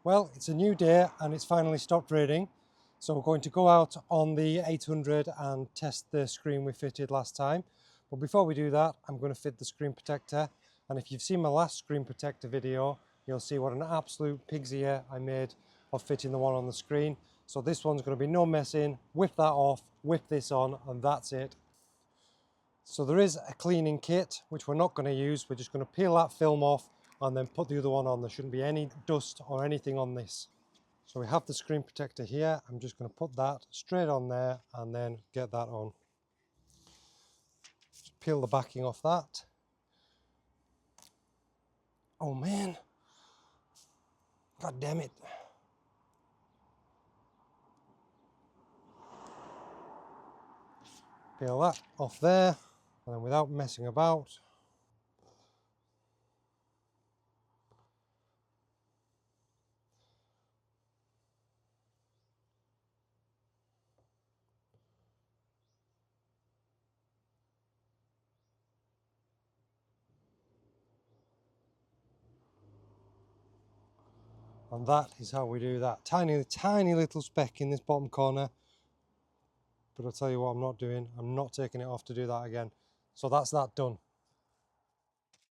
Well, it's a new day and it's finally stopped raining. So we're going to go out on the 800 and test the screen we fitted last time. But before we do that, I'm going to fit the screen protector. And if you've seen my last screen protector video, you'll see what an absolute pig's ear I made of fitting the one on the screen. So this one's going to be no messing, whip that off, whip this on, and that's it. So there is a cleaning kit, which we're not going to use. We're just going to peel that film off and then put the other one on. There shouldn't be any dust or anything on this. So we have the screen protector here. I'm just going to put that straight on there and then get that on. Just peel the backing off that. Oh man, god damn it. Peel that off there, and then without messing about, and that is how we do that. Tiny little speck in this bottom corner. But I'll tell you what I'm not doing. I'm not taking it off to do that again. So that's that done.